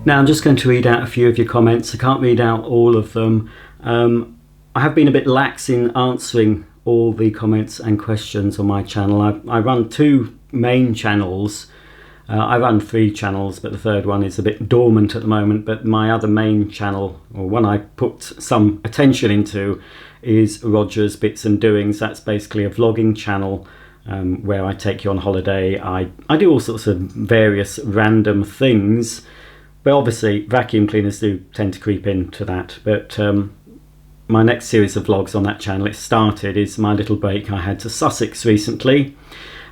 Now I'm just going to read out a few of your comments. I can't read out all of them. I have been a bit lax in answering all the comments and questions on my channel. I run two main channels. I run 3 channels, but the third one is a bit dormant at the moment. But my other main channel, or one I put some attention into, is Roger's Bits and Doings. That's basically a vlogging channel where I take you on holiday. I do all sorts of various random things, but obviously vacuum cleaners do tend to creep into that. But my next series of vlogs on that channel, it started, is my little break I had to Sussex recently.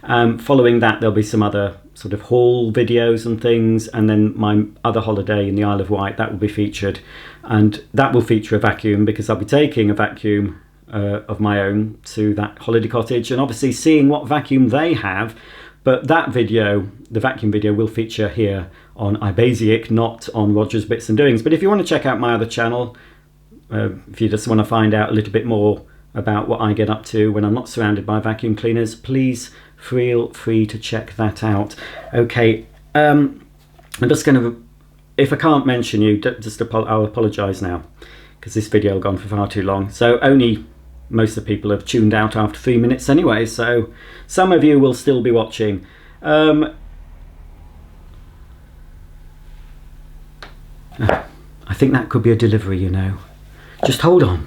Following that, there'll be some other sort of haul videos and things, and then my other holiday in the Isle of Wight, that will be featured, and that will feature a vacuum because I'll be taking a vacuum of my own to that holiday cottage and obviously seeing what vacuum they have. But that video, the vacuum video, will feature here on iBasic, not on Roger's Bits and Doings. But if you want to check out my other channel, if you just want to find out a little bit more about what I get up to when I'm not surrounded by vacuum cleaners, please feel free to check that out. Okay, I'm just going to, if I can't mention you, I'll apologise now, because this video has gone for far too long. So only most of the people have tuned out after 3 minutes anyway, so some of you will still be watching. I think that could be a delivery, you know. Just hold on.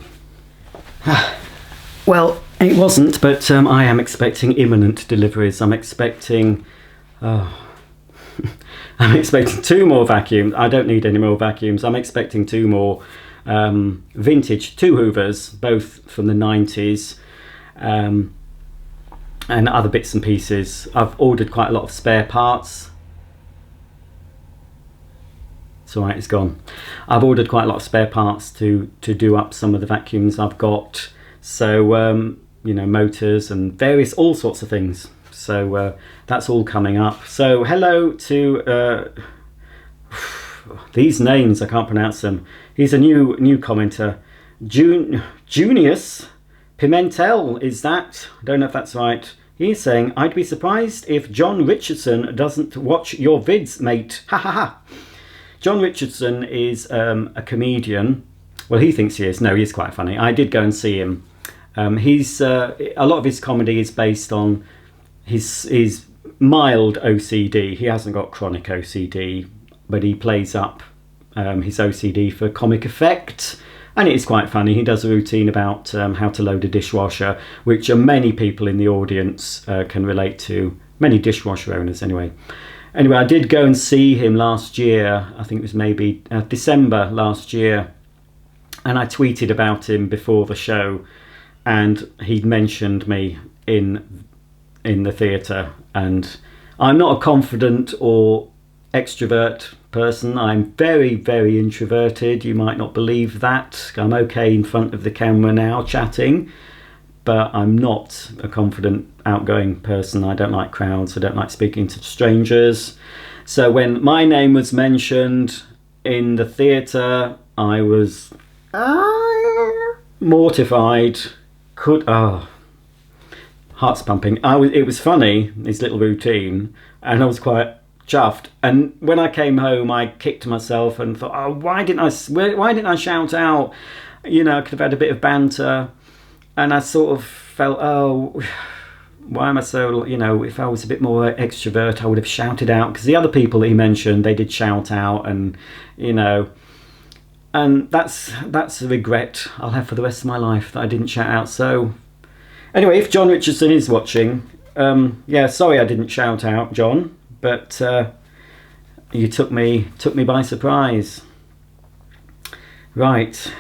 Well, it wasn't, but I am expecting imminent deliveries. I'm expecting, I'm expecting 2 more vacuums. I don't need any more vacuums. I'm expecting 2 more vintage 2 Hoovers, both from the 90s, and other bits and pieces. I've ordered quite a lot of spare parts. It's alright, it's gone. I've ordered quite a lot of spare parts to do up some of the vacuums I've got. So, you know, motors and various, all sorts of things. So that's all coming up. So hello to, these names, I can't pronounce them. He's a new commenter. Junius Pimentel, is that? I don't know if that's right. He's saying, I'd be surprised if John Richardson doesn't watch your vids, mate. Ha ha ha. John Richardson is a comedian. Well, he thinks he is. No, he's quite funny. I did go and see him. He's a lot of his comedy is based on his mild OCD. He hasn't got chronic OCD, but he plays up his OCD for comic effect, and it is quite funny. He does a routine about how to load a dishwasher, which many people in the audience can relate to. Many dishwasher owners, anyway. Anyway, I did go and see him last year. I think it was maybe December last year, and I tweeted about him before the show, and he'd mentioned me in the theatre. And I'm not a confident or extrovert person. I'm very, very introverted. You might not believe that. I'm okay in front of the camera now chatting, but I'm not a confident, outgoing person. I don't like crowds. I don't like speaking to strangers. So when my name was mentioned in the theatre, I was mortified. Heart's pumping. It was funny, his little routine, and I was quite chuffed. And when I came home, I kicked myself and thought, oh, why didn't I shout out? You know, I could have had a bit of banter. And I sort of felt, oh, why am I so, you know, if I was a bit more extrovert, I would have shouted out. Because the other people that he mentioned, they did shout out, and, you know, and that's a regret I'll have for the rest of my life, that I didn't shout out. So anyway, if John Richardson is watching, yeah, sorry I didn't shout out, John, but you took me by surprise. Right.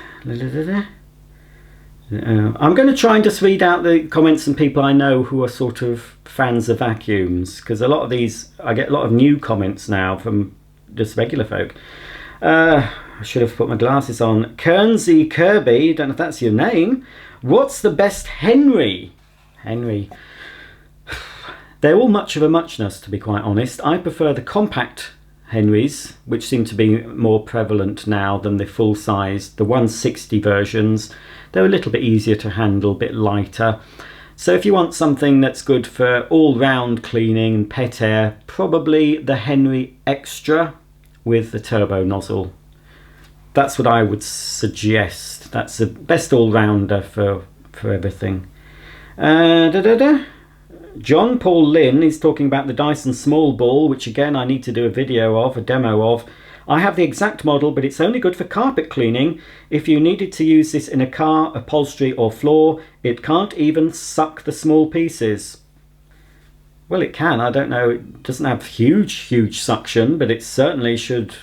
I'm going to try and just read out the comments and people I know who are sort of fans of vacuums, because a lot of these, I get a lot of new comments now from just regular folk. I should have put my glasses on. Kernsey Kirby, don't know if that's your name. What's the best Henry? Henry. They're all much of a muchness, to be quite honest. I prefer the compact Henrys, which seem to be more prevalent now than the full-size, the 160 versions. They're a little bit easier to handle, a bit lighter. So if you want something that's good for all-round cleaning and pet air, probably the Henry Extra with the turbo nozzle. That's what I would suggest. That's the best all-rounder for everything. John Paul Lynn is talking about the Dyson Small Ball, which again I need to do a video of, a demo of. I have the exact model, but it's only good for carpet cleaning. If you needed to use this in a car, upholstery or floor, it can't even suck the small pieces. Well, it can. I don't know. It doesn't have huge suction, but it certainly should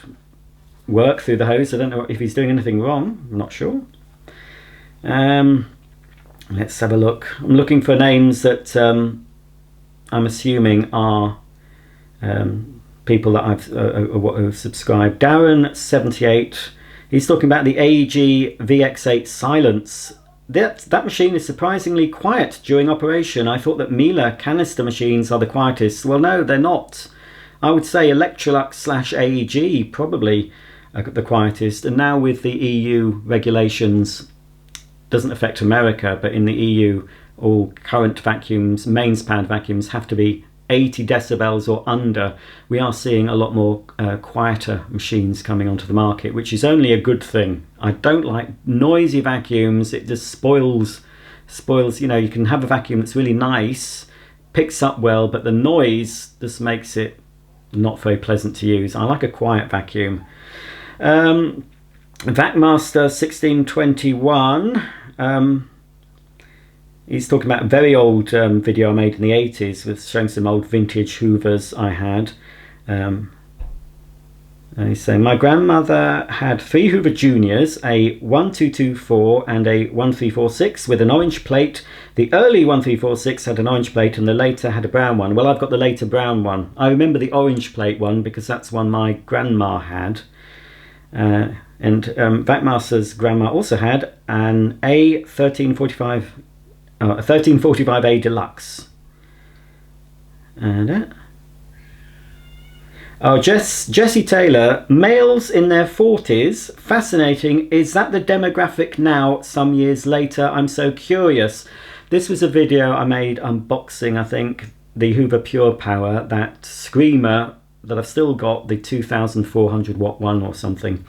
work through the hose. I don't know if he's doing anything wrong. I'm not sure. Let's have a look. I'm looking for names that I'm assuming are people that I've subscribed. Darren78, he's talking about the AEG VX8 Silence. That machine is surprisingly quiet during operation. I thought that Miele canister machines are the quietest. Well, no, they're not. I would say Electrolux / AEG probably the quietest. And now with the EU regulations, doesn't affect America, but in the EU, all current vacuums, mains powered vacuums, have to be 80 decibels or under. We are seeing a lot more quieter machines coming onto the market, which is only a good thing. I don't like noisy vacuums. It just spoils, you know, you can have a vacuum that's really nice, picks up well, but the noise just makes it not very pleasant to use. I like a quiet vacuum. Vacmaster 1621, he's talking about a very old video I made in the 80s with showing some old vintage Hoovers I had. And he's saying, my grandmother had 3 Hoover Juniors, a 1224 and a 1346 with an orange plate. The early 1346 had an orange plate and the later had a brown one. Well, I've got the later brown one. I remember the orange plate one because that's one my grandma had. And Vacmaster's grandma also had an A1345, a 1345A Deluxe. And Jessie Taylor, males in their 40s, fascinating. Is that the demographic now, some years later? I'm so curious. This was a video I made unboxing, I think, the Hoover Pure Power, that screamer that I've still got, the 2400 watt one or something.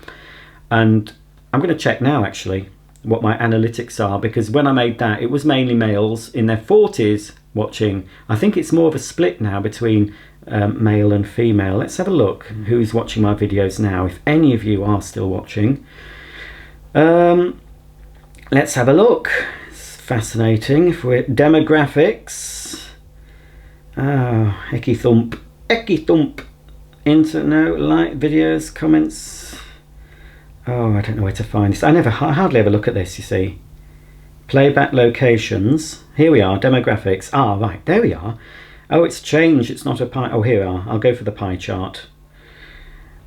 And I'm going to check now actually what my analytics are, because when I made that, it was mainly males in their 40s watching. I think it's more of a split now between male and female. Let's have a look who's watching my videos now, if any of you are still watching. Let's have a look. It's fascinating. If we're demographics, Ecky Thump, internet, like, videos, comments. Oh, I don't know where to find this. I hardly ever look at this, you see. Playback locations. Here we are, demographics. Ah, right, there we are. Oh, it's changed. It's not a pie. Oh, here we are. I'll go for the pie chart.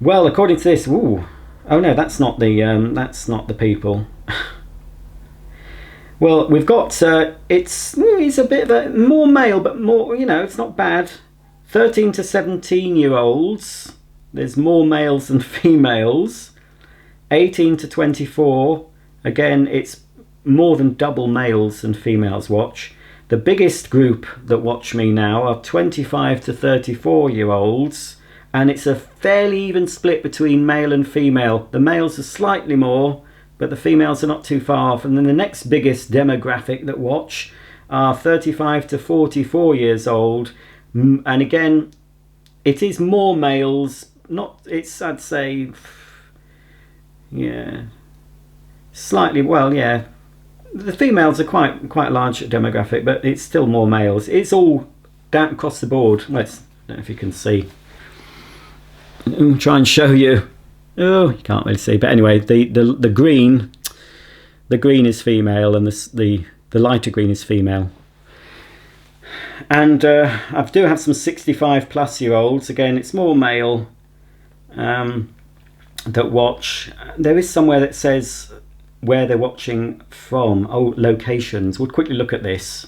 Well, according to this, ooh. Oh no, that's not the people. Well, we've got it's a bit of a more male, but more, you know, it's not bad. 13 to 17-year-olds. There's more males than females. 18 to 24. Again, it's more than double males than females watch. The biggest group that watch me now are 25 to 34-year-olds, and it's a fairly even split between male and female. The males are slightly more, but the females are not too far off. And then the next biggest demographic that watch are 35 to 44 years old, and again, it is more males. I'd say, yeah, slightly, well, yeah. The females are quite a large demographic, but it's still more males. It's all down across the board. I don't know if you can see. I'll try and show you. Oh, you can't really see. But anyway, the green is female, and the lighter green is female. And I do have some 65-plus-year-olds. Again, it's more male that watch. There is somewhere that says where they're watching from. Oh, locations. We'll quickly look at this.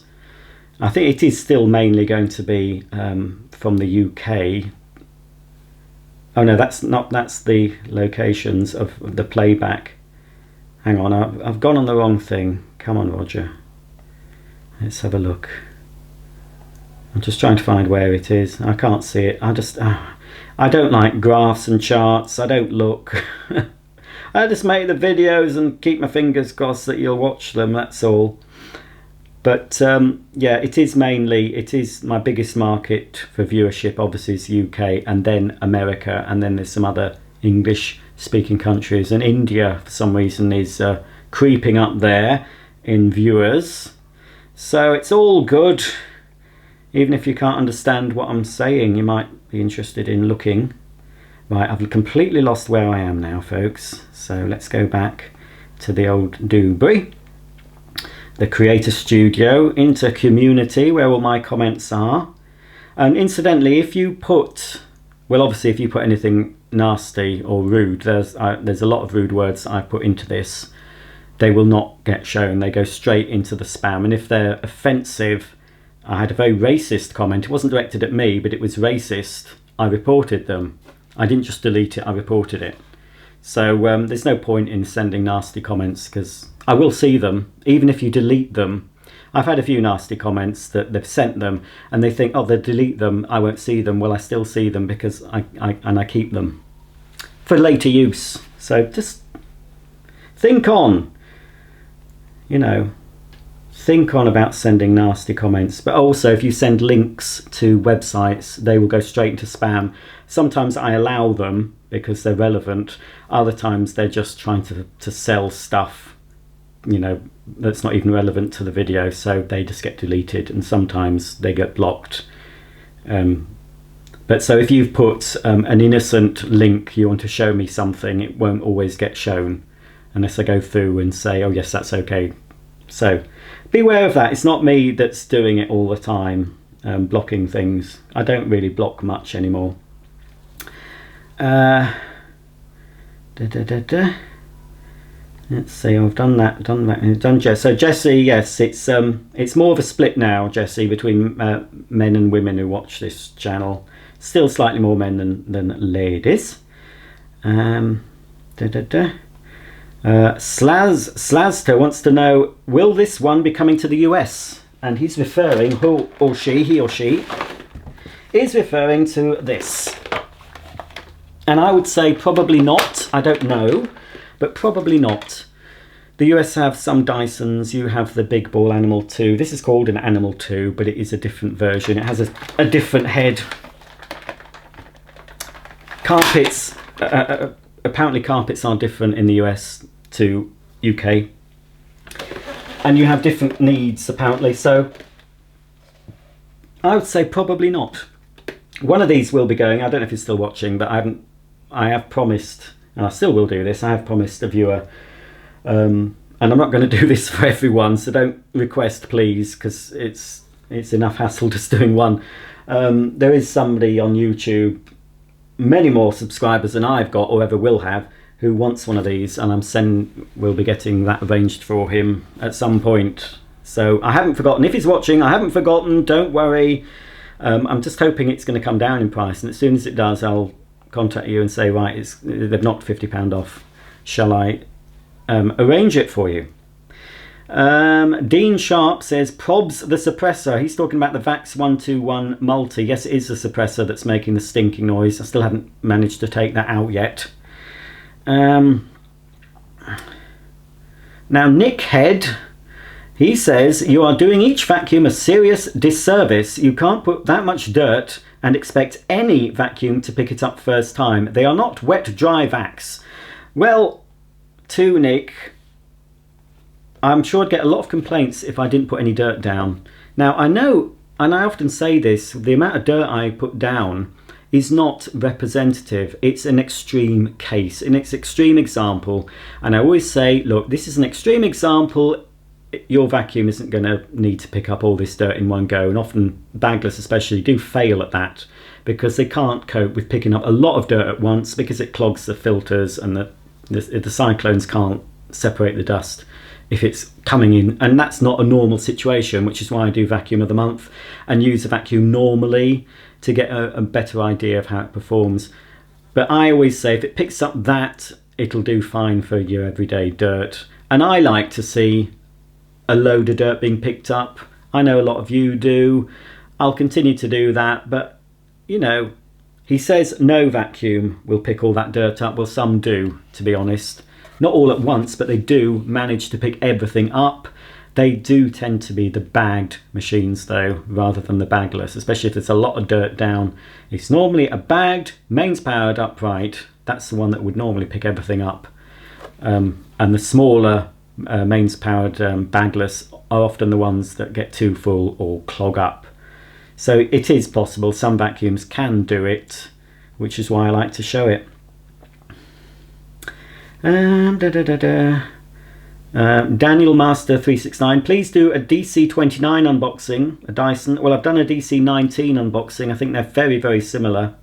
I think it is still mainly going to be from the UK. Oh no, that's the locations of the playback. Hang on, I've gone on the wrong thing. Come on, Roger. Let's have a look. I'm just trying to find where it is. I can't see it. I don't like graphs and charts. I don't look. I just make the videos and keep my fingers crossed that you'll watch them, that's all. But yeah, it is my biggest market for viewership, obviously is UK, and then America, and then there's some other English speaking countries, and India for some reason is creeping up there in viewers. So it's all good. Even if you can't understand what I'm saying, you might be interested in looking. Right, I've completely lost where I am now, folks. So let's go back to the old Dewberry, the Creator Studio, into Community, where all my comments are. And incidentally, if you put, well, obviously if you put anything nasty or rude, there's a lot of rude words I put into this, they will not get shown. They go straight into the spam. And if they're offensive, I had a very racist comment. It wasn't directed at me, but it was racist. I reported them. I didn't just delete it, I reported it. So there's no point in sending nasty comments, because I will see them, even if you delete them. I've had a few nasty comments that they've sent them, and they think, oh, they'll delete them, I won't see them. Well, I still see them, because I keep them for later use. So just think on, you know, think on about sending nasty comments. But also, if you send links to websites, they will go straight into spam. Sometimes I allow them because they're relevant. Other times they're just trying to sell stuff, you know, that's not even relevant to the video, so they just get deleted, and sometimes they get blocked. But so if you've put an innocent link, you want to show me something, it won't always get shown unless I go through and say, oh yes, that's okay. So beware of that. It's not me that's doing it all the time, blocking things. I don't really block much anymore. Let's see, I've done that, and done Jess. So Jessie, yes, it's more of a split now, Jessie, between men and women who watch this channel. Still slightly more men than ladies. Slazter wants to know, will this one be coming to the US? And he's referring, he or she is referring to this. And I would say probably not. I don't know, but probably not. The US have some Dysons. You have the Big Ball Animal 2. This is called an Animal 2, but it is a different version. It has a different head. Carpets, apparently carpets are different in the US to UK. And you have different needs, apparently. So I would say probably not. One of these will be going. I don't know if you're still watching, but I have promised, and I still will do this, I have promised a viewer, and I'm not going to do this for everyone, so don't request, please, because it's enough hassle just doing one. There is somebody on YouTube, many more subscribers than I've got or ever will have, who wants one of these, and we'll be getting that arranged for him at some point. So I haven't forgotten. If he's watching, I haven't forgotten, don't worry. I'm just hoping it's going to come down in price, and as soon as it does, I'll contact you and say, right, they've knocked £50 off. Shall I arrange it for you? Dean Sharp says, probs the suppressor. He's talking about the VAX 121 multi. Yes, it is the suppressor that's making the stinking noise. I still haven't managed to take that out yet. Now Nick Head, he says, you are doing each vacuum a serious disservice. You can't put that much dirt and expect any vacuum to pick it up first time. They are not wet dry vacs. Well, to Nick, I'm sure I'd get a lot of complaints if I didn't put any dirt down. Now I know, and I often say this, the amount of dirt I put down is not representative. It's an extreme case, and it's an extreme example. And I always say, look, this is an extreme example. Your vacuum isn't going to need to pick up all this dirt in one go, and often bagless especially do fail at that because they can't cope with picking up a lot of dirt at once, because it clogs the filters, and the cyclones can't separate the dust if it's coming in, and that's not a normal situation, which is why I do vacuum of the month and use a vacuum normally to get a better idea of how it performs. But I always say if it picks up that, it'll do fine for your everyday dirt. And I like to see a load of dirt being picked up. I know a lot of you do. I'll continue to do that, but you know, He says no vacuum will pick all that dirt up. Well, some do, to be honest. Not all at once, but they do manage to pick everything up. They do tend to be the bagged machines though, rather than the bagless, especially if there's a lot of dirt down. It's normally a bagged, mains powered upright. That's the one that would normally pick everything up. And the smaller mains powered bagless are often the ones that get too full or clog up. So it is possible, some vacuums can do it, which is why I like to show it. Daniel Master 369, please do a DC29 unboxing, a Dyson. Well, I've done a DC19 unboxing. I think they're very, very similar.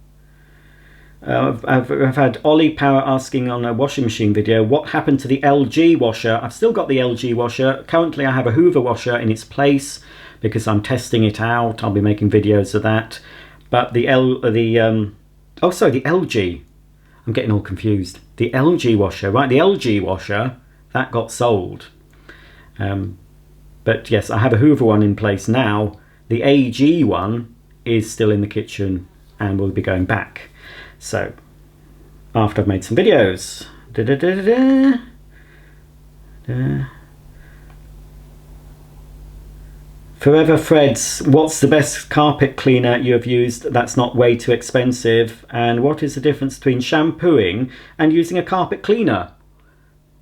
I've had Ollie Power asking on a washing machine video, what happened to the LG washer? I've still got the LG washer. Currently I have a Hoover washer in its place because I'm testing it out. I'll be making videos of that. But the LG. I'm getting all confused. The LG washer, right? The LG washer, that got sold. But yes, I have a Hoover one in place now. The AG one is still in the kitchen and will be going back. So, after I've made some videos. Forever Freds, what's the best carpet cleaner you have used that's not way too expensive? And what is the difference between shampooing and using a carpet cleaner?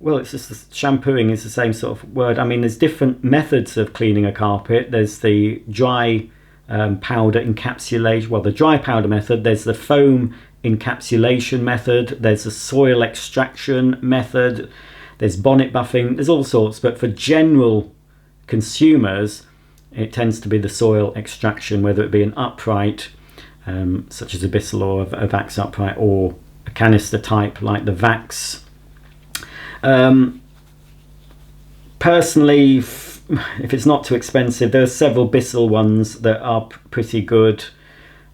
Well, it's just shampooing is the same sort of word. I mean, there's different methods of cleaning a carpet. There's the dry powder encapsulation, well, the dry powder method. There's the foam encapsulation method. There's the soil extraction method. There's bonnet buffing. There's all sorts. But for general consumers, it tends to be the soil extraction, whether it be an upright, such as a Bissell or a Vax upright, or a canister type like the Vax. Personally, if it's not too expensive, there are several Bissell ones that are pretty good.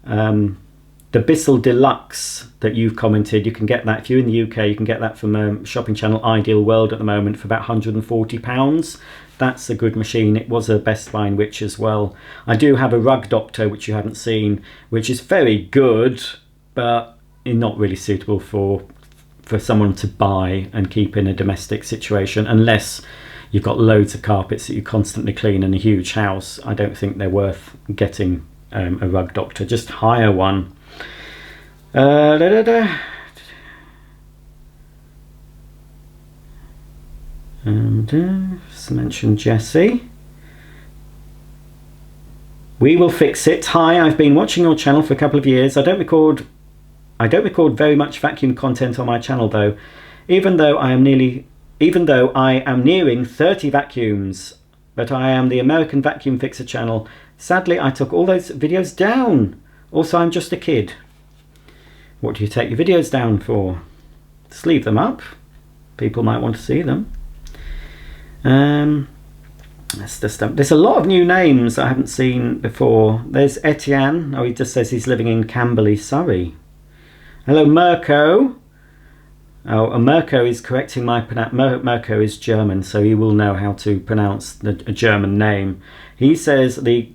The Bissell Deluxe that you've commented, you can get that if you're in the UK. You can get that from shopping channel Ideal World at the moment for about £140. That's a good machine. It was a Best Buy in Which as well. I do have a Rug Doctor, which you haven't seen, which is very good, but not really suitable for someone to buy and keep in a domestic situation, unless you've got loads of carpets that you constantly clean in a huge house. I don't think they're worth getting a Rug Doctor. Just hire one. And just mention Jesse. We will fix it. Hi, I've been watching your channel for a couple of years. I don't record very much vacuum content on my channel though, even though I am nearing 30 vacuums, but I am the American Vacuum Fixer channel. Sadly, I took all those videos down. Also, I'm just a kid. What do you take your videos down for? Just leave them up. People might want to see them. There's a lot of new names I haven't seen before. There's Etienne. Oh, he just says he's living in Camberley, Surrey. Hello, Mirko. Oh, Mirko is correcting my pronunciation. Mirko is German, so he will know how to pronounce a German name. He says the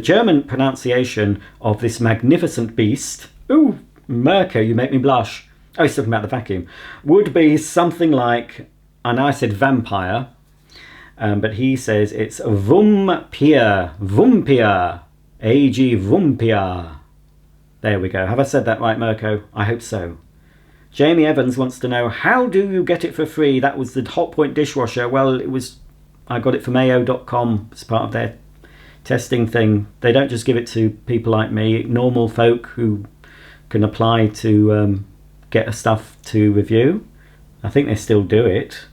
German pronunciation of this magnificent beast. Ooh, Mirko, you make me blush. Oh, he's talking about the vacuum. Would be something like, I know I said vampire, but he says it's Vumpir. Vumpir. A.G. Vumpir. There we go. Have I said that right, Mirko? I hope so. Jamie Evans wants to know, how do you get it for free? That was the Hotpoint dishwasher. Well, I got it from AO.com as part of their testing thing. They don't just give it to people like me, normal folk who can apply to get stuff to review. I think they still do it.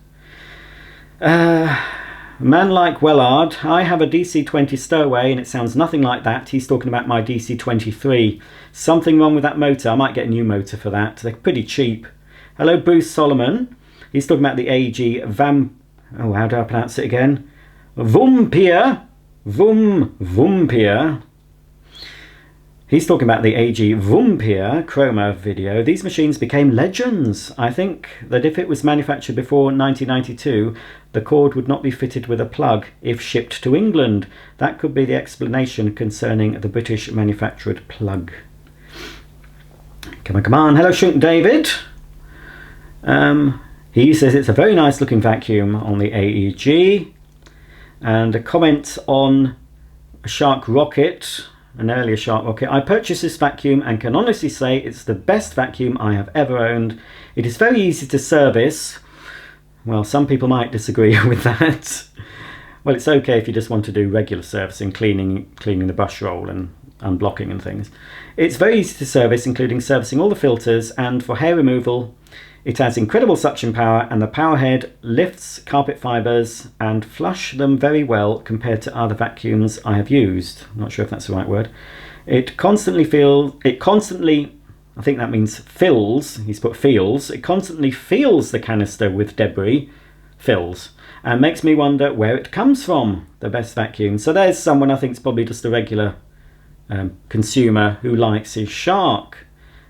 Man like Wellard, I have a DC20 stowaway and it sounds nothing like that. He's talking about my DC23. Something wrong with that motor. I might get a new motor for that. They're pretty cheap. Hello, Bruce Solomon. He's talking about the AG oh, how do I pronounce it again? Vumpir. Vumpir. He's talking about the AG Vumpir Chroma video. These machines became legends. I think that if it was manufactured before 1992, the cord would not be fitted with a plug if shipped to England. That could be the explanation concerning the British manufactured plug. Come on, come on. Hello, Shrink David. He says it's a very nice looking vacuum on the AEG. And a comment on a Shark Rocket, an earlier Shark Rocket. I purchased this vacuum and can honestly say it's the best vacuum I have ever owned. It is very easy to service. Well, some people might disagree with that. Well, it's okay if you just want to do regular servicing, cleaning the brush roll and unblocking and things. It's very easy to service, including servicing all the filters, and for hair removal it has incredible suction power, and the power head lifts carpet fibers and flush them very well compared to other vacuums I have used. I'm not sure if that's the right word. It constantly, I think that means fills, he's put feels, it constantly fills the canister with debris, fills, and makes me wonder where it comes from, the best vacuum. So there's someone I think is probably just a regular consumer who likes his Shark.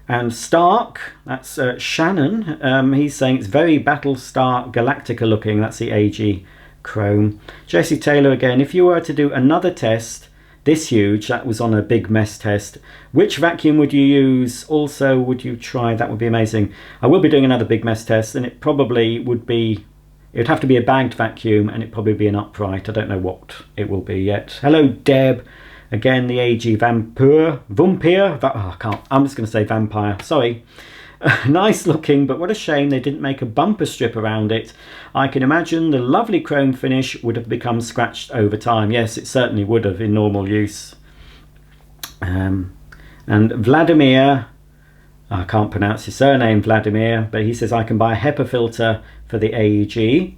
And Stark, that's Shannon, he's saying it's very Battlestar Galactica looking, that's the AG Chrome. Jesse Taylor again, if you were to do another test this huge, that was on a big mess test, which vacuum would you use? Also, would you try, that would be amazing. I will be doing another big mess test, and it probably would be, it would have to be a bagged vacuum, and it'd probably be an upright. I don't know what it will be yet. Hello Deb. Again, the AG Vampire, I'm just going to say Vampire, sorry. Nice looking, but what a shame they didn't make a bumper strip around it. I can imagine the lovely chrome finish would have become scratched over time. Yes, it certainly would have in normal use. And Vladimir, I can't pronounce his surname, Vladimir, but he says I can buy a HEPA filter for the AEG.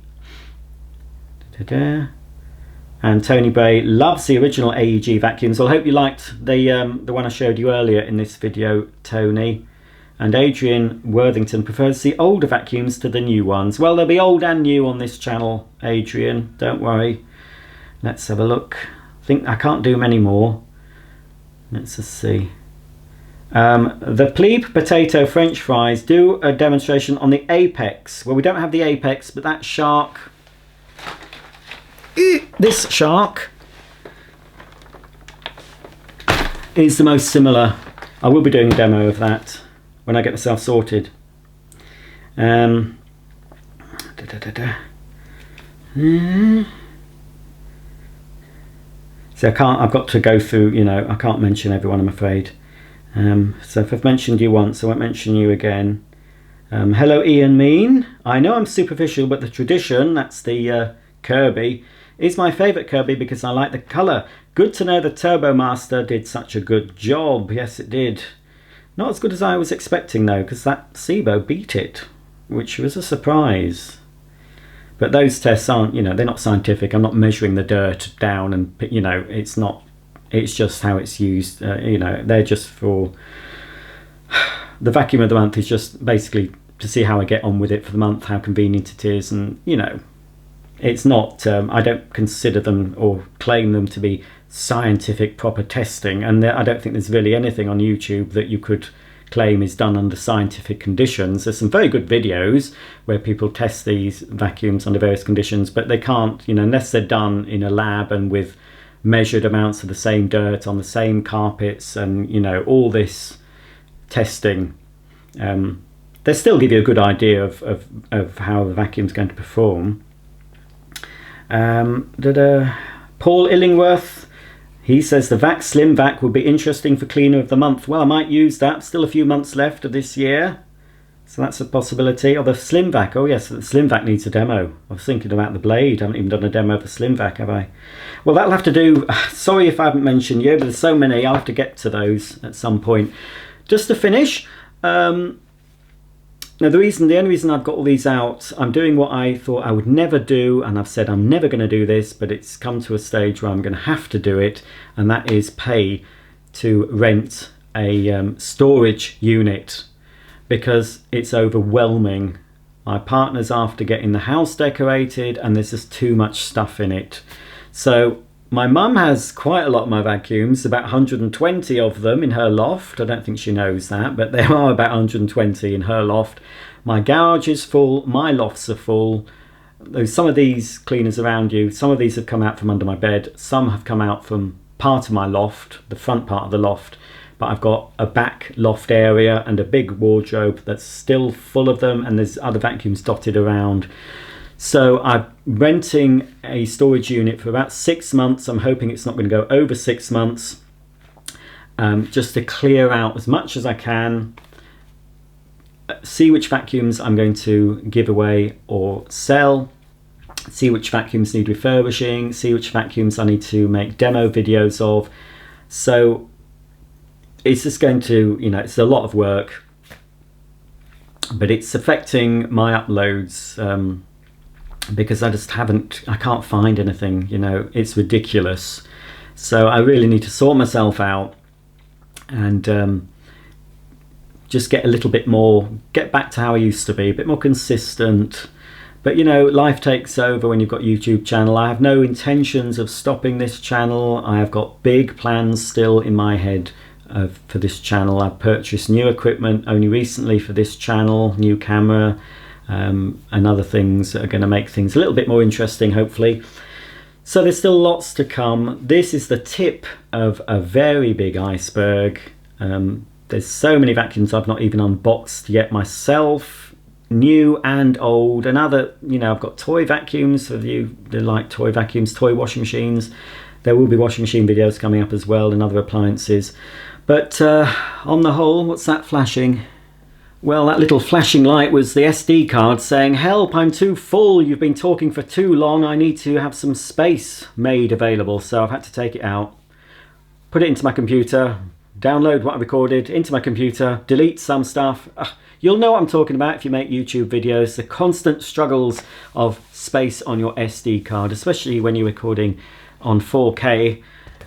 And Tony Bray loves the original AEG vacuums. Well, I hope you liked the one I showed you earlier in this video, Tony. And Adrian Worthington prefers the older vacuums to the new ones. Well, they'll be old and new on this channel, Adrian, don't worry. Let's have a look. I think I can't do many more. Let's just see. The Plebe Potato French Fries do a demonstration on the Apex. Well, we don't have the Apex, but that Shark, this Shark is the most similar. I will be doing a demo of that when I get myself sorted. So I've got to go through, you know, I can't mention everyone, I'm afraid. So if I've mentioned you once, I won't mention you again. Hello Ian Mean. I know I'm superficial, but the Tradition, that's the Kirby, is my favourite Kirby because I like the colour. Good to know the Turbo Master did such a good job. Yes, it did. Not as good as I was expecting though, because that SIBO beat it, which was a surprise. But those tests aren't, you know, they're not scientific. I'm not measuring the dirt down and, you know, it's not, it's just how it's used. You know, they're just for, the vacuum of the month is just basically to see how I get on with it for the month, how convenient it is, and, you know, it's not, I don't consider them or claim them to be scientific proper testing, and I don't think there's really anything on YouTube that you could claim is done under scientific conditions. There's some very good videos where people test these vacuums under various conditions, but they can't, you know, unless they're done in a lab and with measured amounts of the same dirt on the same carpets and, you know, all this testing. They still give you a good idea of how the vacuum's going to perform. Paul Illingworth, he says the Vac Slim Vac would be interesting for cleaner of the month. Well, I might use that. Still a few months left of this year, so that's a possibility. Or the Slim Vac. Oh yes, the Slim Vac needs a demo. I was thinking about the Blade. I haven't even done a demo of the Slim Vac, have I? Well, that'll have to do. Sorry if I haven't mentioned you, but there's so many. I'll have to get to those at some point. Just to finish, now the only reason I've got all these out, I'm doing what I thought I would never do, and I've said I'm never going to do this, but it's come to a stage where I'm going to have to do it, and that is pay to rent a storage unit, because it's overwhelming. My partner's after getting the house decorated and there's just too much stuff in it. So my mum has quite a lot of my vacuums, about 120 of them in her loft. I don't think she knows that, but there are about 120 in her loft. My garage is full, my lofts are full. There's some of these cleaners around you, some of these have come out from under my bed, some have come out from part of my loft, the front part of the loft. but I've got a back loft area and a big wardrobe that's still full of them, and there's other vacuums dotted around. So I'm renting a storage unit for about 6 months. I'm hoping it's not going to go over 6 months, just to clear out as much as I can, see which vacuums I'm going to give away or sell, see which vacuums need refurbishing, see which vacuums I need to make demo videos of. So it's just going to, you know, it's a lot of work, but it's affecting my uploads, because I can't find anything, you know, it's ridiculous. So I really need to sort myself out and just get a little bit more, get back to how I used to be, a bit more consistent. But you know, life takes over when you've got a YouTube channel. I have no intentions of stopping this channel. I have got big plans still in my head for this channel. I've purchased new equipment only recently for this channel, new camera, and other things that are going to make things a little bit more interesting, hopefully. So there's still lots to come. This is the tip of a very big iceberg. There's so many vacuums I've not even unboxed yet myself, new and old, and other, you know, I've got toy vacuums for you that like toy vacuums, toy washing machines. There will be washing machine videos coming up as well, and other appliances. But on the whole, what's that flashing? Well, that little flashing light was the SD card saying, help, I'm too full, you've been talking for too long, I need to have some space made available. So I've had to take it out, put it into my computer, download what I recorded into my computer, delete some stuff. You'll know what I'm talking about if you make YouTube videos, the constant struggles of space on your SD card, especially when you're recording on 4K,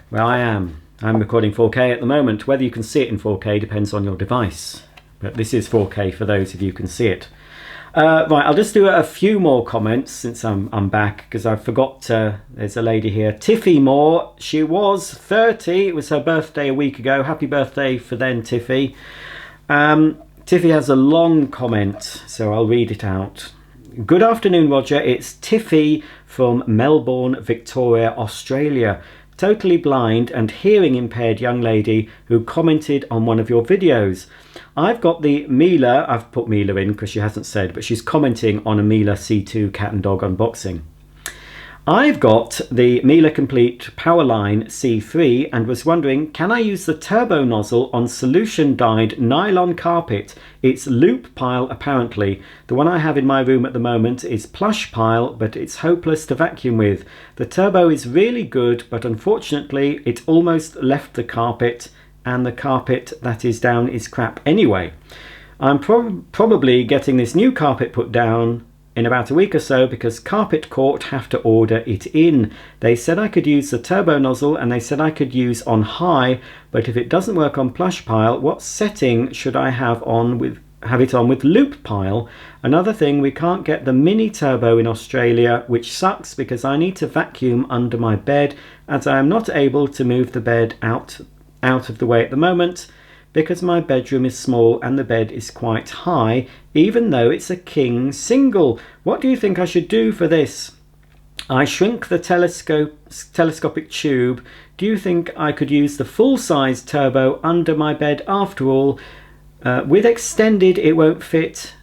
where I'm recording 4K at the moment. Whether you can see it in 4K depends on your device. But this is 4K for those of you who can see it. Right, I'll just do a few more comments since I'm back, because I forgot, there's a lady here, Tiffy Moore. She was 30, it was her birthday a week ago. Happy birthday for then, Tiffy. Tiffy has a long comment, so I'll read it out. Good afternoon, Roger. It's Tiffy from Melbourne, Victoria, Australia. Totally blind and hearing impaired young lady who commented on one of your videos. I've got the Miele, I've put Miele in because she hasn't said, but she's commenting on a Miele C2 cat and dog unboxing. I've got the Miele Complete Powerline C3 and was wondering, can I use the turbo nozzle on solution dyed nylon carpet? It's loop pile apparently. The one I have in my room at the moment is plush pile, but it's hopeless to vacuum with. The turbo is really good, but unfortunately it almost left the carpet, and the carpet that is down is crap anyway. I'm probably getting this new carpet put down in about a week or so, because Carpet Court have to order it in. They said I could use the turbo nozzle, and they said I could use on high, but if it doesn't work on plush pile, what setting should I have it on with loop pile? Another thing, we can't get the mini turbo in Australia, which sucks because I need to vacuum under my bed, as I am not able to move the bed out of the way at the moment, because my bedroom is small and the bed is quite high, even though it's a king single. What do you think I should do for this? I shrink the telescopic tube. Do you think I could use the full-size turbo under my bed after all? With extended it won't fit,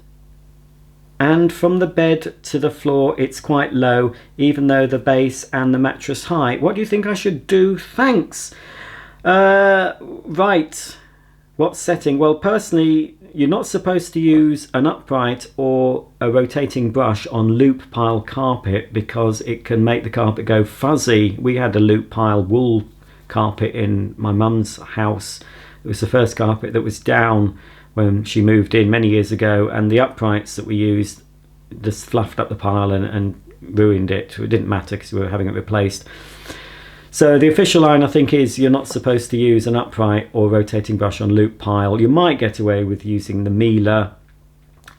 and from the bed to the floor it's quite low, even though the base and the mattress high. What do you think I should do? Thanks. Right. What setting? Well, personally, you're not supposed to use an upright or a rotating brush on loop pile carpet, because it can make the carpet go fuzzy. We had a loop pile wool carpet in my mum's house. It was the first carpet that was down when she moved in many years ago, and the uprights that we used just fluffed up the pile and ruined it. It didn't matter because we were having it replaced. So the official line, I think, is you're not supposed to use an upright or rotating brush on loop pile. You might get away with using the Miele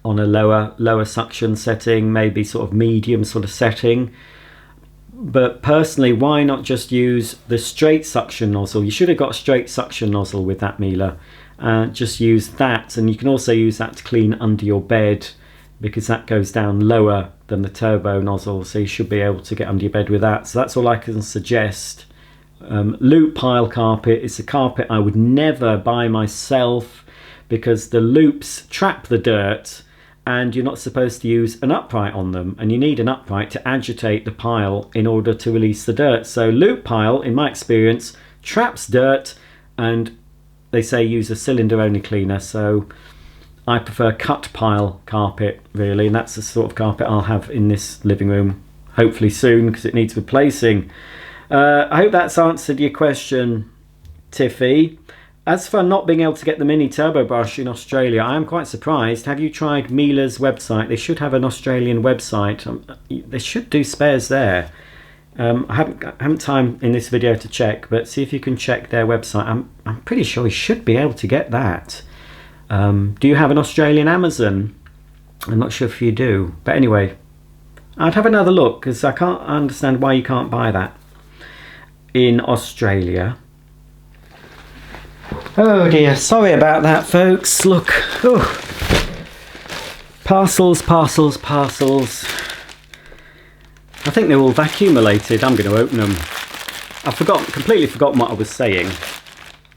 on a lower suction setting, maybe sort of medium sort of setting. But personally, why not just use the straight suction nozzle? You should have got a straight suction nozzle with that Miele. Just use that, and you can also use that to clean under your bed, because that goes down lower than the turbo nozzle, so you should be able to get under your bed with that. So that's all I can suggest. Loop pile carpet. It's a carpet I would never buy myself because the loops trap the dirt and you're not supposed to use an upright on them, and you need an upright to agitate the pile in order to release the dirt. So loop pile, in my experience, traps dirt, and they say use a cylinder only cleaner. So I prefer cut pile carpet, really, and that's the sort of carpet I'll have in this living room hopefully soon because it needs replacing. I hope that's answered your question, Tiffy. As for not being able to get the mini turbo brush in Australia, I am quite surprised. Have you tried Miele's website? They should have an Australian website. They should do spares there. I haven't time in this video to check, but see if you can check their website. I'm pretty sure you should be able to get that. Do you have an Australian Amazon? I'm not sure if you do, but anyway, I'd have another look because I can't understand why you can't buy that in Australia. Oh dear, sorry about that, folks. Look, parcels, parcels, parcels. I think they're all vacuumulated. I'm going to open them. I've completely forgotten what I was saying.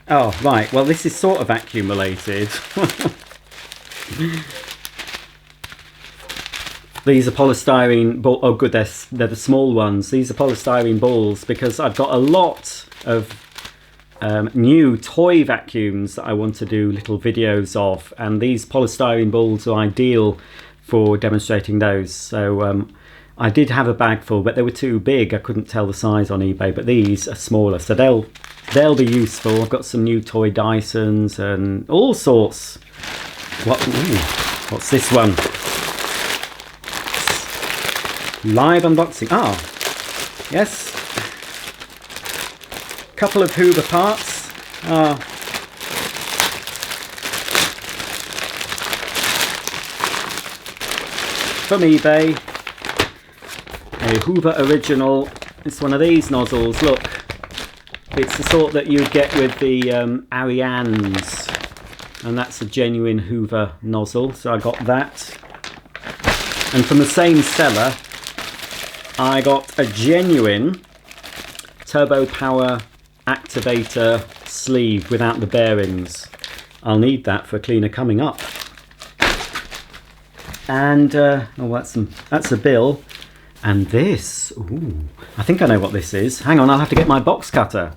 Oh, right. Well, this is sort of accumulated. These are polystyrene balls. Oh, good, they're the small ones. These are polystyrene balls because I've got a lot of new toy vacuums that I want to do little videos of, and these polystyrene balls are ideal for demonstrating those. So I did have a bag full, but they were too big. I couldn't tell the size on eBay, but these are smaller, so they'll be useful. I've got some new toy Dysons and all sorts. What's this one? Live unboxing. Ah, yes. Couple of Hoover parts. From eBay. A Hoover original. It's one of these nozzles. Look, it's the sort that you'd get with the Arianes, and that's a genuine Hoover nozzle. So I got that. And from the same seller, I got a genuine turbo power activator sleeve without the bearings. I'll need that for a cleaner coming up. And that's a bill. And this, I think I know what this is. Hang on, I'll have to get my box cutter.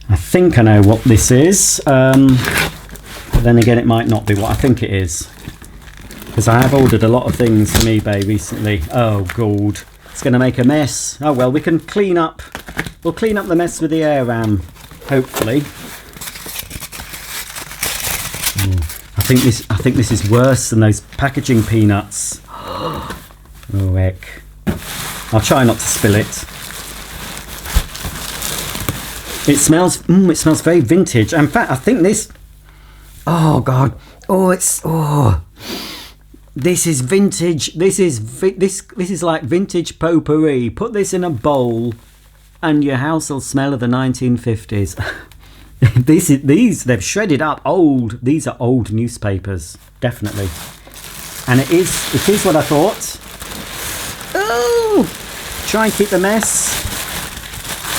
I think I know what this is. But then again, it might not be what I think it is, because I have ordered a lot of things from eBay recently. Oh God, it's going to make a mess. Oh well, we can clean up. We'll clean up the mess with the air ram, hopefully. I think this is worse than those packaging peanuts. Oh heck! I'll try not to spill it. It smells very vintage. In fact, I think this. Oh God! This is vintage. This is like vintage potpourri. Put this in a bowl, and your house will smell of the 1950s. They've shredded up old. These are old newspapers, definitely. And it is what I thought. Oh, try and keep the mess.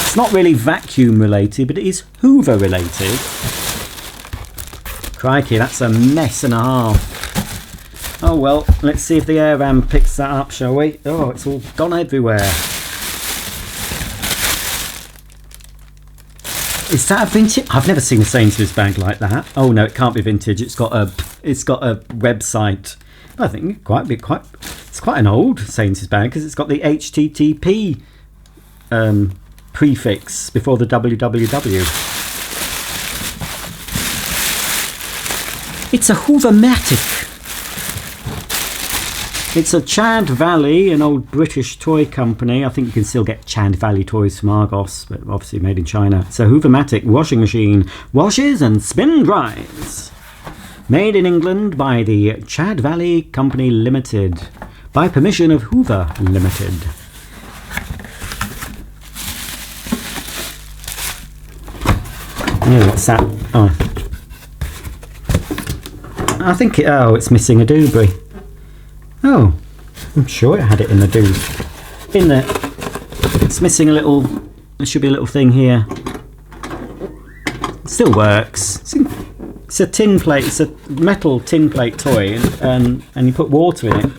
It's not really vacuum related, but it is Hoover related. Crikey, that's a mess and a half. Oh well, let's see if the air ram picks that up, shall we? Oh, it's all gone everywhere. Is that a vintage? I've never seen a Sainsbury's bag like that. Oh no, it can't be vintage. It's got a website. I think it's quite an old Sainsbury's bag because it's got the HTTP prefix before the www. It's a Hoover-matic. It's a Chad Valley, an old British toy company. I think you can still get Chad Valley toys from Argos, but obviously made in China. It's a Hoover-matic washing machine. Washes and spin dries. Made in England by the Chad Valley Company Limited. By permission of Hoover Limited. Oh, what's that? Oh. I think it's missing a doobry. Oh, I'm sure it had it in the it's missing a little. There should be a little thing here. Still works. It's a tin plate, it's a metal tin plate toy, and you put water in it.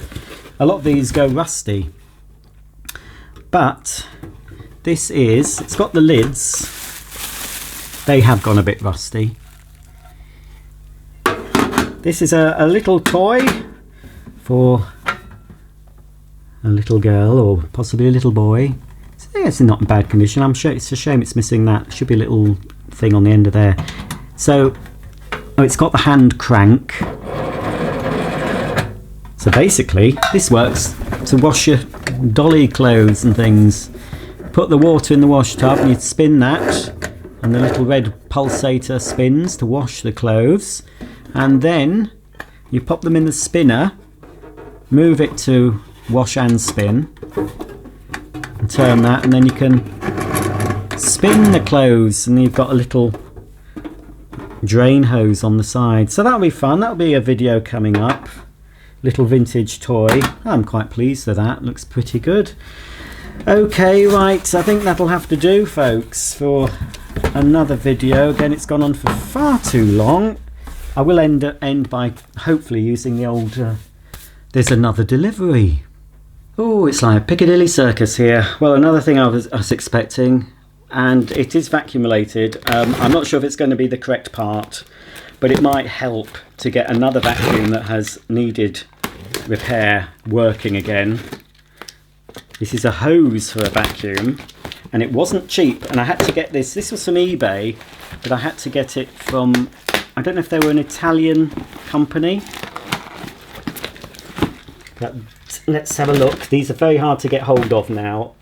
A lot of these go rusty. But this is, it's got the lids. They have gone a bit rusty. This is a little toy for a little girl or possibly a little boy. It's not in bad condition. I'm sure it's a shame it's missing that. Should be a little thing on the end of there. So, it's got the hand crank. So basically, this works to wash your dolly clothes and things. Put the water in the wash tub and you spin that, and the little red pulsator spins to wash the clothes, and then you pop them in the spinner, move it to wash and spin, and turn that, and then you can spin the clothes, and you've got a little drain hose on the side. So that'll be fun. That'll be a video coming up. Little vintage toy. I'm quite pleased with that. Looks pretty good. Okay, right, I think that'll have to do, folks, for another video. Again, it's gone on for far too long. I will end by hopefully using the old there's another delivery. Oh, it's like Piccadilly Circus here. Well, another thing I was expecting, and it is vacuumulated. I'm not sure if it's going to be the correct part, but it might help to get another vacuum that has needed repair working again. This is a hose for a vacuum, and it wasn't cheap, and I had to get this. This was from eBay, but I had to get it from, I don't know if they were an Italian company. But let's have a look. These are very hard to get hold of now.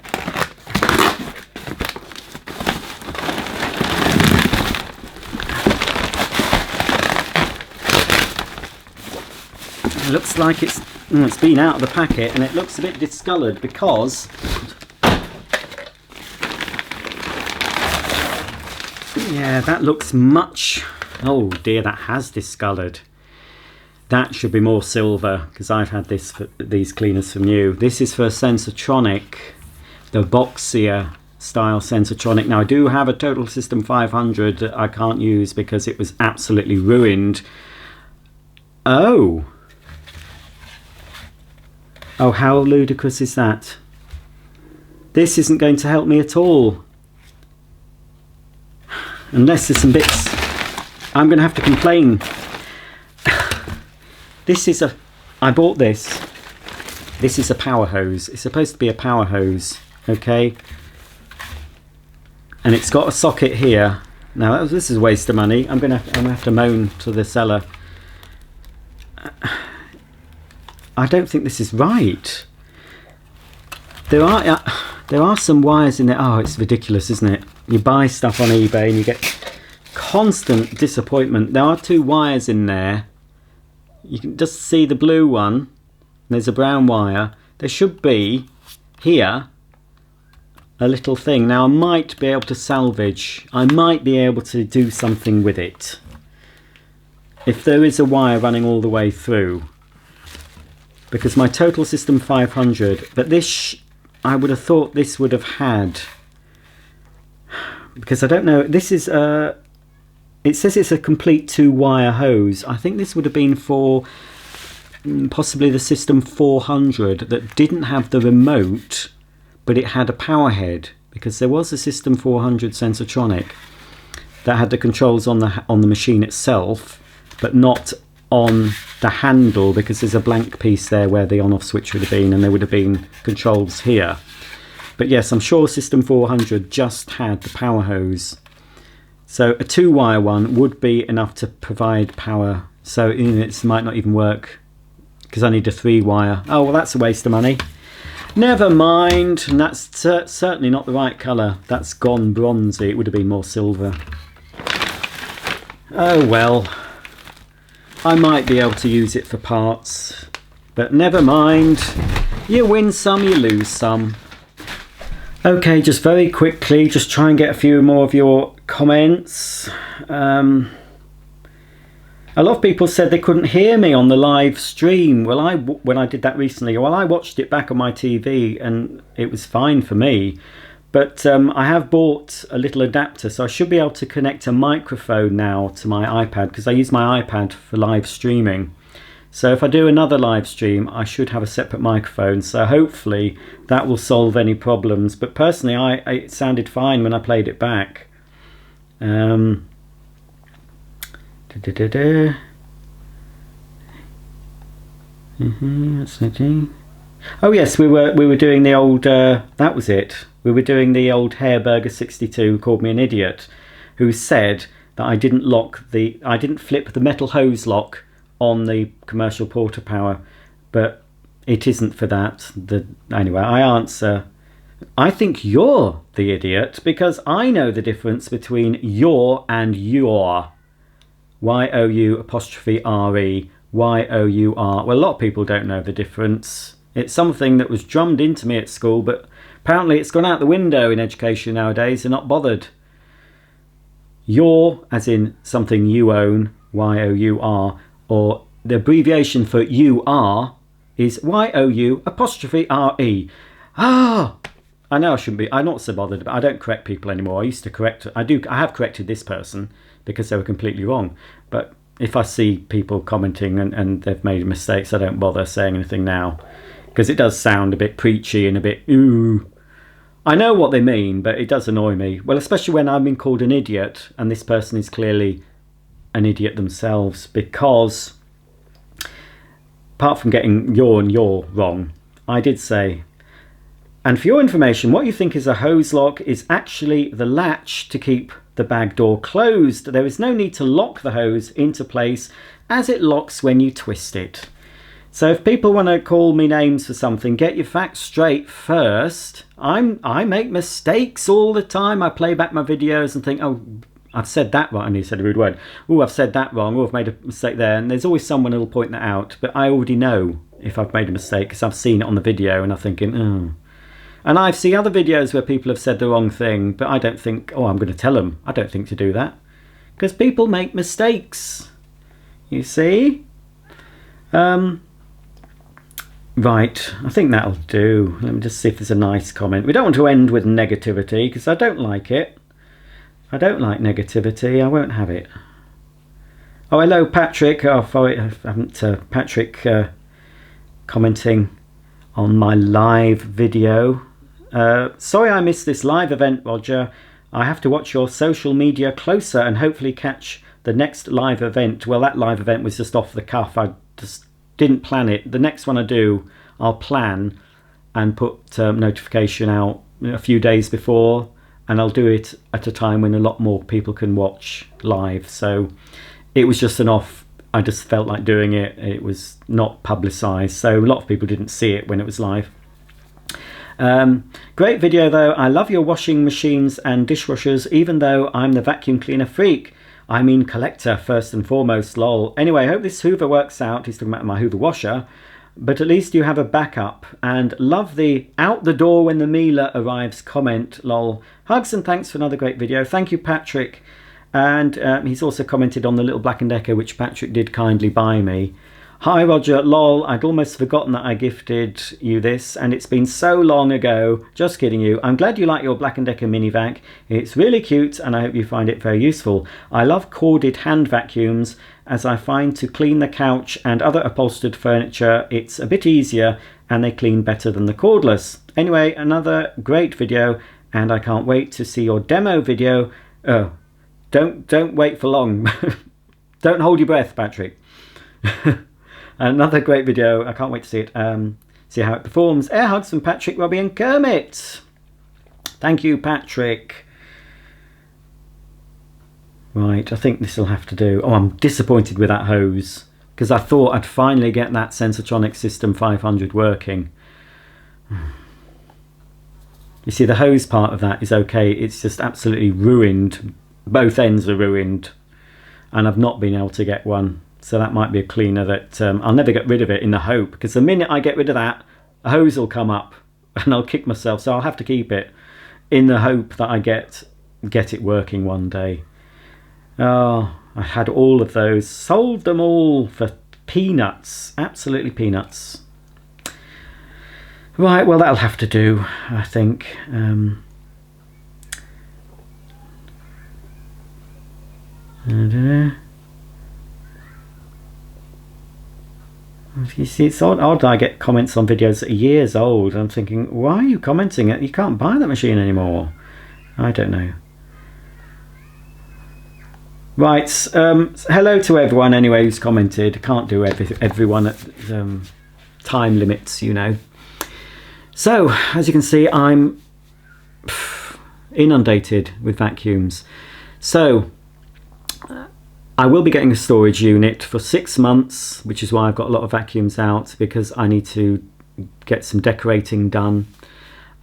It looks like it's been out of the packet, and it looks a bit discoloured because yeah, that looks much, oh dear, that has discoloured. That should be more silver, because I've had these cleaners from you. This is for a Sensortronic, the Boxia style Sensortronic. Now I do have a Total System 500 that I can't use because it was absolutely ruined. Oh, how ludicrous is that? This isn't going to help me at all. Unless there's some bits. I'm going to have to complain. This is I bought this. This is a power hose. It's supposed to be a power hose, okay? And it's got a socket here. Now this is a waste of money. I'm gonna have to moan to the seller. I don't think this is right. There are some wires in there. Oh, it's ridiculous, isn't it? You buy stuff on eBay and you get constant disappointment. There are two wires in there. You can just see the blue one. There's a brown wire. There should be here a little thing. Now I might be able to salvage. I might be able to do something with it. If there is a wire running all the way through. Because my Total System 500, but this, I would have thought this would have had, because I don't know, this is it says it's a complete 2-wire hose. I think this would have been for possibly the System 400 that didn't have the remote, but it had a power head, because there was a System 400 Sensortronic that had the controls on the machine itself, but not on the handle, because there's a blank piece there where the on-off switch would have been, and there would have been controls here. But yes, I'm sure System 400 just had the power hose. So a 2-wire one would be enough to provide power. So it might not even work because I need a 3-wire. Oh, well, that's a waste of money. Never mind. And that's certainly not the right colour. That's gone bronzy. It would have been more silver. Oh well. I might be able to use it for parts, but never mind. You win some, you lose some. Okay, just very quickly, just try and get a few more of your comments. A lot of people said they couldn't hear me on the live stream. Well, when I did that recently, well, I watched it back on my TV and it was fine for me. But I have bought a little adapter, so I should be able to connect a microphone now to my iPad, because I use my iPad for live streaming. So if I do another live stream, I should have a separate microphone. So hopefully that will solve any problems. But personally, it sounded fine when I played it back. Oh yes, we were doing the old. That was it. We were doing the old Hairburger 62 who called me an idiot, who said that I didn't flip the metal hose lock on the commercial porta power, but it isn't for that. Anyway, I answer, I think you're the idiot, because I know the difference between your and your. Y-O-U''re, Y-O-U-R. Well, a lot of people don't know the difference. It's something that was drummed into me at school, but apparently it's gone out the window in education nowadays. They're not bothered. Your, as in something you own, Y-O-U-R, or the abbreviation for you are is Y-O-U''re. Ah, I know I shouldn't be. I'm not so bothered, but I don't correct people anymore. I used to correct. I have corrected this person because they were completely wrong. But if I see people commenting and they've made mistakes, I don't bother saying anything now, because it does sound a bit preachy and a bit ooh. I know what they mean, but it does annoy me. Well, especially when I've been called an idiot and this person is clearly an idiot themselves, because apart from getting your and your wrong, I did say, and for your information, what you think is a hose lock is actually the latch to keep the bag door closed. There is no need to lock the hose into place, as it locks when you twist it. So if people want to call me names for something, get your facts straight first. I make mistakes all the time. I play back my videos and think, oh, I've said that wrong. I nearly said a rude word. Oh, I've said that wrong. Oh, I've made a mistake there. And there's always someone who'll point that out. But I already know if I've made a mistake, because I've seen it on the video and I'm thinking, oh. And I've seen other videos where people have said the wrong thing, but I don't think, oh, I'm going to tell them. I don't think to do that, because people make mistakes, you see. Right, I think that'll do. Let me just see if there's a nice comment. We don't want to end with negativity, because I don't like it. I don't like negativity. I won't have it. Oh, hello, Patrick. Oh, I haven't Patrick commenting on my live video. Sorry I missed this live event, Roger. I have to watch your social media closer and hopefully catch the next live event. Well, that live event was just off the cuff. I just didn't plan it. The next one I do, I'll plan and put notification out a few days before, and I'll do it at a time when a lot more people can watch live. So it was just an off. I just felt like doing it. It was not publicised, so a lot of people didn't see it when it was live. Great video though. I love your washing machines and dishwashers, even though I'm the vacuum cleaner freak. I mean collector first and foremost, lol. Anyway, I hope this Hoover works out. He's talking about my Hoover washer. But at least you have a backup, and love the out the door when the mealer arrives comment, lol. Hugs and thanks for another great video. Thank you, Patrick. And he's also commented on the little Black & Decker, which Patrick did kindly buy me. Hi Roger, lol, I'd almost forgotten that I gifted you this, and it's been so long ago. Just kidding you. I'm glad you like your Black & Decker mini vac. It's really cute and I hope you find it very useful. I love corded hand vacuums, as I find to clean the couch and other upholstered furniture it's a bit easier and they clean better than the cordless. Anyway, another great video, and I can't wait to see your demo video. Oh, don't wait for long. Don't hold your breath, Patrick. Another great video. I can't wait to see it. See how it performs. Air hugs from Patrick, Robbie and Kermit. Thank you, Patrick. Right, I think this will have to do. Oh, I'm disappointed with that hose, because I thought I'd finally get that Sensatronic System 500 working. You see, the hose part of that is okay. It's just absolutely ruined. Both ends are ruined, and I've not been able to get one. So that might be a cleaner that I'll never get rid of it, in the hope, because the minute I get rid of that, a hose will come up and I'll kick myself. So I'll have to keep it in the hope that I get it working one day. Oh, I had all of those, sold them all for peanuts, absolutely peanuts. Right, well, that'll have to do, I think. You see, it's odd I get comments on videos that are years old. I'm thinking, why are you commenting it? You can't buy that machine anymore. I don't know. Right, hello to everyone anyway who's commented. I can't do everyone at time limits, you know. So, as you can see, I'm inundated with vacuums. So, I will be getting a storage unit for 6 months, which is why I've got a lot of vacuums out, because I need to get some decorating done.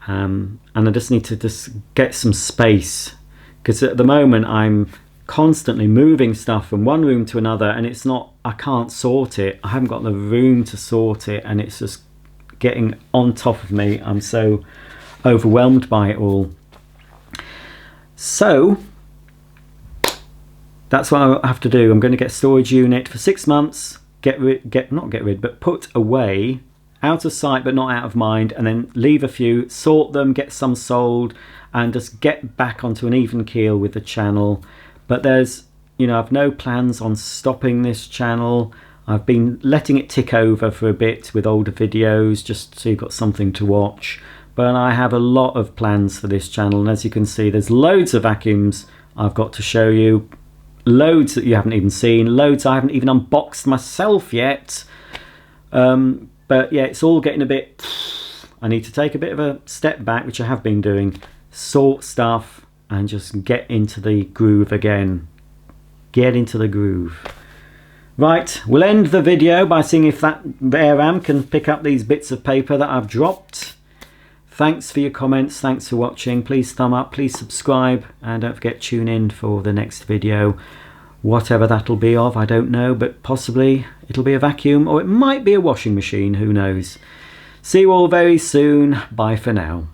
And I just need to get some space, because at the moment I'm constantly moving stuff from one room to another, and it's not, I can't sort it. I haven't got the room to sort it, and it's just getting on top of me. I'm so overwhelmed by it all. So that's what I have to do. I'm going to get a storage unit for 6 months, but put away, out of sight but not out of mind, and then leave a few, sort them, get some sold, and just get back onto an even keel with the channel. But there's, you know, I've no plans on stopping this channel. I've been letting it tick over for a bit with older videos, just so you've got something to watch. But I have a lot of plans for this channel, and as you can see, there's loads of vacuums I've got to show you. Loads that you haven't even seen, loads I haven't even unboxed myself yet. But yeah, it's all getting a bit... I need to take a bit of a step back, which I have been doing, sort stuff, and just get into the groove again. Get into the groove. Right, we'll end the video by seeing if that Aram can pick up these bits of paper that I've dropped. Thanks for your comments, thanks for watching. Please thumb up, please subscribe, and don't forget, tune in for the next video. Whatever that'll be of, I don't know, but possibly it'll be a vacuum, or it might be a washing machine, who knows. See you all very soon. Bye for now.